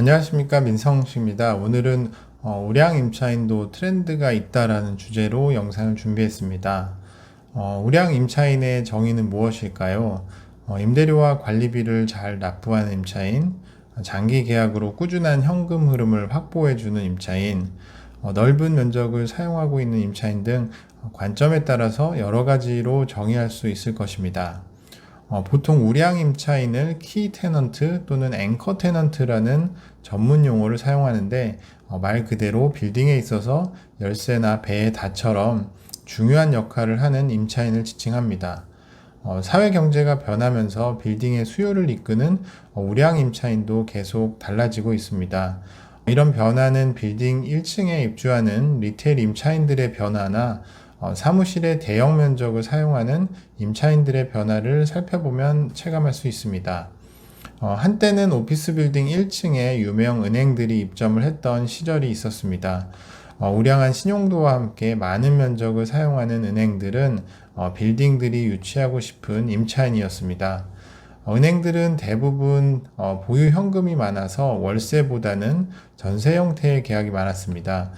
안녕하십니까, 민성씨입니다. 오늘은 우량 임차인도 트렌드가 있다라는 주제로 영상을 준비했습니다. 우량 임차인의 정의는 무엇일까요? 임대료와 관리비를 잘 납부하는 임차인, 장기 계약으로 꾸준한 현금 흐름을 확보해주는 임차인, 넓은 면적을 사용하고 있는 임차인 등 관점에 따라서 여러 가지로 정의할 수 있을 것입니다. 보통 우량 임차인을 키 테넌트 또는 앵커 테넌트라는 전문 용어를 사용하는데, 말 그대로 빌딩에 있어서 열쇠나 배의 닫처럼 중요한 역할을 하는 임차인을 지칭합니다. 사회 경제가 변하면서 빌딩의 수요를 이끄는 우량 임차인도 계속 달라지고 있습니다. 이런 변화는 빌딩 1층에 입주하는 리테일 임차인들의 변화나 사무실의 대형 면적을 사용하는 임차인들의 변화를 살펴보면 체감할 수 있습니다. 한때는 오피스 빌딩 1층에 유명 은행들이 입점을 했던 시절이 있었습니다. 우량한 신용도와 함께 많은 면적을 사용하는 은행들은 빌딩들이 유치하고 싶은 임차인이었습니다. 은행들은 대부분 보유 현금이 많아서 월세보다는 전세 형태의 계약이 많았습니다.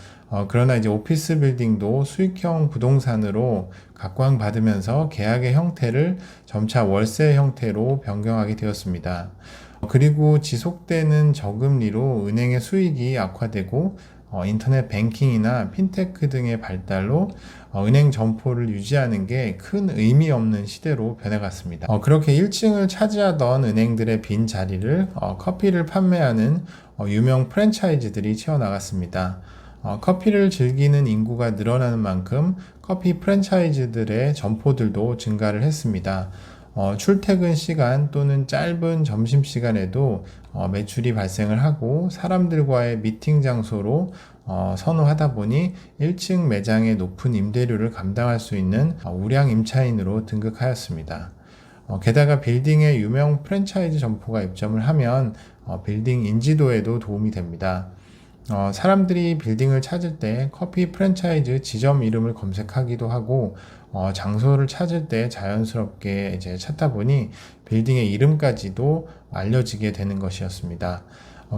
그러나 이제 오피스 빌딩도 수익형 부동산으로 각광받으면서 계약의 형태를 점차 월세 형태로 변경하게 되었습니다. 그리고 지속되는 저금리로 은행의 수익이 악화되고 인터넷 뱅킹이나 핀테크 등의 발달로 은행 점포를 유지하는 게 큰 의미 없는 시대로 변해갔습니다. 그렇게 1층을 차지하던 은행들의 빈 자리를 커피를 판매하는 유명 프랜차이즈들이 채워나갔습니다. 커피를 즐기는 인구가 늘어나는 만큼 커피 프랜차이즈들의 점포들도 증가를 했습니다. 출퇴근 시간 또는 짧은 점심시간에도 매출이 발생을 하고 사람들과의 미팅 장소로 선호하다 보니 1층 매장의 높은 임대료를 감당할 수 있는 우량 임차인으로 등극하였습니다. 게다가 빌딩에 유명 프랜차이즈 점포가 입점을 하면 빌딩 인지도에도 도움이 됩니다. 사람들이 빌딩을 찾을 때 커피 프랜차이즈 지점 이름을 검색하기도 하고 장소를 찾을 때 자연스럽게 이제 찾다 보니 빌딩의 이름까지도 알려지게 되는 것이었습니다.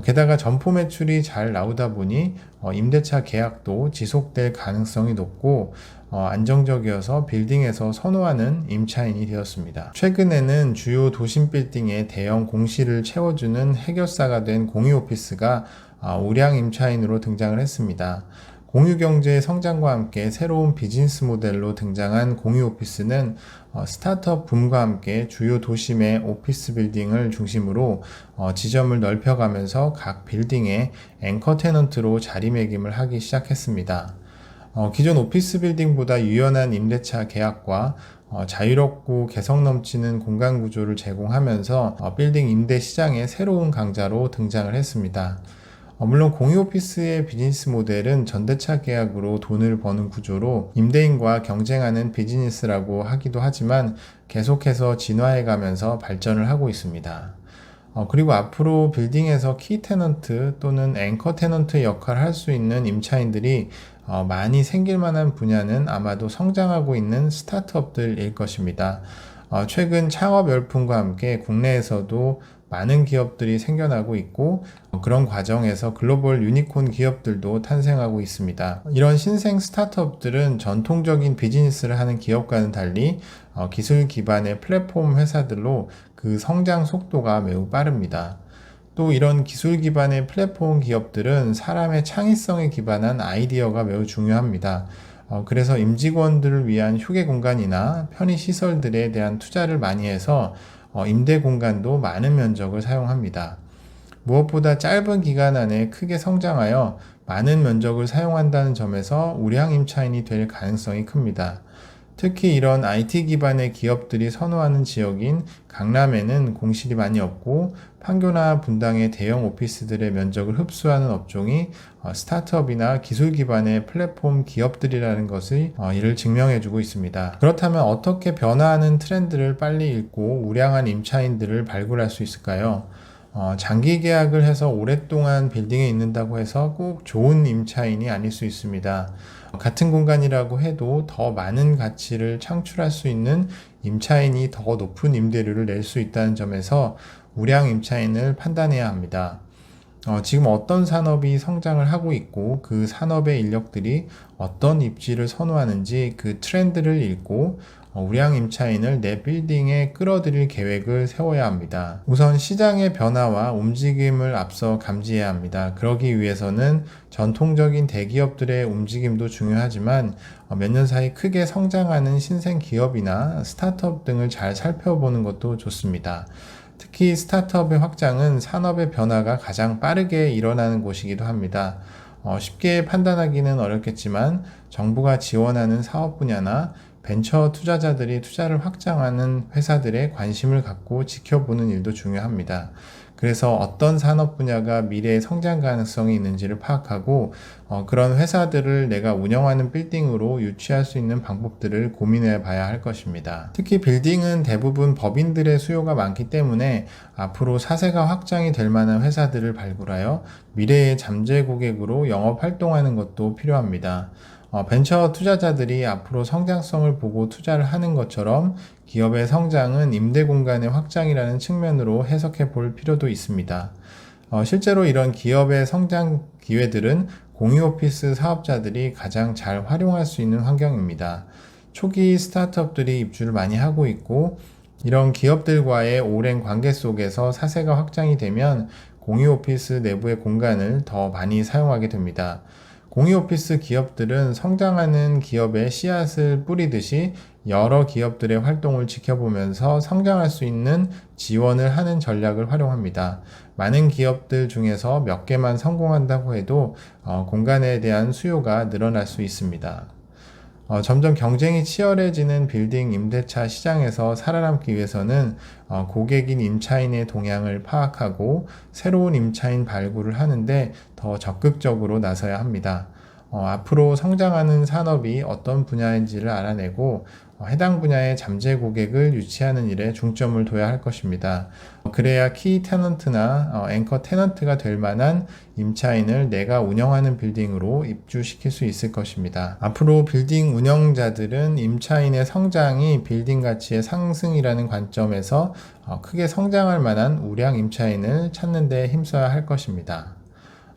게다가 점포 매출이 잘 나오다 보니 임대차 계약도 지속될 가능성이 높고 안정적이어서 빌딩에서 선호하는 임차인이 되었습니다. 최근에는 주요 도심 빌딩의 대형 공실을 채워주는 해결사가 된 공유오피스가 우량 임차인으로 등장을 했습니다. 공유경제의 성장과 함께 새로운 비즈니스 모델로 등장한 공유오피스는 스타트업 붐과 함께 주요 도심의 오피스 빌딩을 중심으로 지점을 넓혀가면서 각 빌딩에 앵커 테넌트로 자리매김을 하기 시작했습니다. 기존 오피스 빌딩보다 유연한 임대차 계약과 자유롭고 개성 넘치는 공간 구조를 제공하면서 빌딩 임대 시장의 새로운 강자로 등장을 했습니다. 물론 공유 오피스의 비즈니스 모델은 전대차 계약으로 돈을 버는 구조로 임대인과 경쟁하는 비즈니스라고 하기도 하지만 계속해서 진화해가면서 발전을 하고 있습니다. 그리고 앞으로 빌딩에서 키 테넌트 또는 앵커 테넌트의 역할을 할 수 있는 임차인들이 많이 생길 만한 분야는 아마도 성장하고 있는 스타트업들일 것입니다. 최근 창업 열풍과 함께 국내에서도 많은 기업들이 생겨나고 있고 그런 과정에서 글로벌 유니콘 기업들도 탄생하고 있습니다. 이런 신생 스타트업들은 전통적인 비즈니스를 하는 기업과는 달리 기술 기반의 플랫폼 회사들로 그 성장 속도가 매우 빠릅니다. 또 이런 기술 기반의 플랫폼 기업들은 사람의 창의성에 기반한 아이디어가 매우 중요합니다. 그래서 임직원들을 위한 휴게 공간이나 편의 시설들에 대한 투자를 많이 해서 임대 공간도 많은 면적을 사용합니다. 무엇보다 짧은 기간 안에 크게 성장하여 많은 면적을 사용한다는 점에서 우량 임차인이 될 가능성이 큽니다. 특히 이런 IT 기반의 기업들이 선호하는 지역인 강남에는 공실이 많이 없고 판교나 분당의 대형 오피스들의 면적을 흡수하는 업종이 스타트업이나 기술 기반의 플랫폼 기업들이라는 것이 이를 증명해주고 있습니다. 그렇다면 어떻게 변화하는 트렌드를 빨리 읽고 우량한 임차인들을 발굴할 수 있을까요? 장기 계약을 해서 오랫동안 빌딩에 있는다고 해서 꼭 좋은 임차인이 아닐 수 있습니다. 같은 공간이라고 해도 더 많은 가치를 창출할 수 있는 임차인이 더 높은 임대료를 낼 수 있다는 점에서 우량 임차인을 판단해야 합니다. 지금 어떤 산업이 성장을 하고 있고 그 산업의 인력들이 어떤 입지를 선호하는지 그 트렌드를 읽고 우량 임차인을 내 빌딩에 끌어들일 계획을 세워야 합니다. 우선 시장의 변화와 움직임을 앞서 감지해야 합니다. 그러기 위해서는 전통적인 대기업들의 움직임도 중요하지만 몇 년 사이 크게 성장하는 신생 기업이나 스타트업 등을 잘 살펴보는 것도 좋습니다. 특히 스타트업의 확장은 산업의 변화가 가장 빠르게 일어나는 곳이기도 합니다. 쉽게 판단하기는 어렵겠지만 정부가 지원하는 사업 분야나 벤처 투자자들이 투자를 확장하는 회사들에 관심을 갖고 지켜보는 일도 중요합니다. 그래서 어떤 산업 분야가 미래의 성장 가능성이 있는지를 파악하고 그런 회사들을 내가 운영하는 빌딩으로 유치할 수 있는 방법들을 고민해 봐야 할 것입니다. 특히 빌딩은 대부분 법인들의 수요가 많기 때문에 앞으로 사세가 확장이 될 만한 회사들을 발굴하여 미래의 잠재 고객으로 영업 활동하는 것도 필요합니다. 벤처 투자자들이 앞으로 성장성을 보고 투자를 하는 것처럼 기업의 성장은 임대 공간의 확장이라는 측면으로 해석해 볼 필요도 있습니다. 실제로 이런 기업의 성장 기회들은 공유 오피스 사업자들이 가장 잘 활용할 수 있는 환경입니다. 초기 스타트업들이 입주를 많이 하고 있고 이런 기업들과의 오랜 관계 속에서 사세가 확장이 되면 공유 오피스 내부의 공간을 더 많이 사용하게 됩니다. 공유 오피스 기업들은 성장하는 기업의 씨앗을 뿌리듯이 여러 기업들의 활동을 지켜보면서 성장할 수 있는 지원을 하는 전략을 활용합니다. 많은 기업들 중에서 몇 개만 성공한다고 해도 공간에 대한 수요가 늘어날 수 있습니다. 점점 경쟁이 치열해지는 빌딩 임대차 시장에서 살아남기 위해서는 고객인 임차인의 동향을 파악하고 새로운 임차인 발굴을 하는데 더 적극적으로 나서야 합니다. 앞으로 성장하는 산업이 어떤 분야인지를 알아내고 해당 분야의 잠재 고객을 유치하는 일에 중점을 둬야 할 것입니다. 그래야 키 테넌트나 앵커 테넌트가 될 만한 임차인을 내가 운영하는 빌딩으로 입주시킬 수 있을 것입니다. 앞으로 빌딩 운영자들은 임차인의 성장이 빌딩 가치의 상승이라는 관점에서 크게 성장할 만한 우량 임차인을 찾는 데 힘써야 할 것입니다.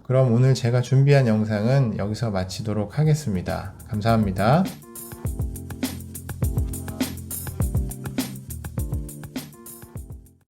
그럼 오늘 제가 준비한 영상은 여기서 마치도록 하겠습니다. 감사합니다.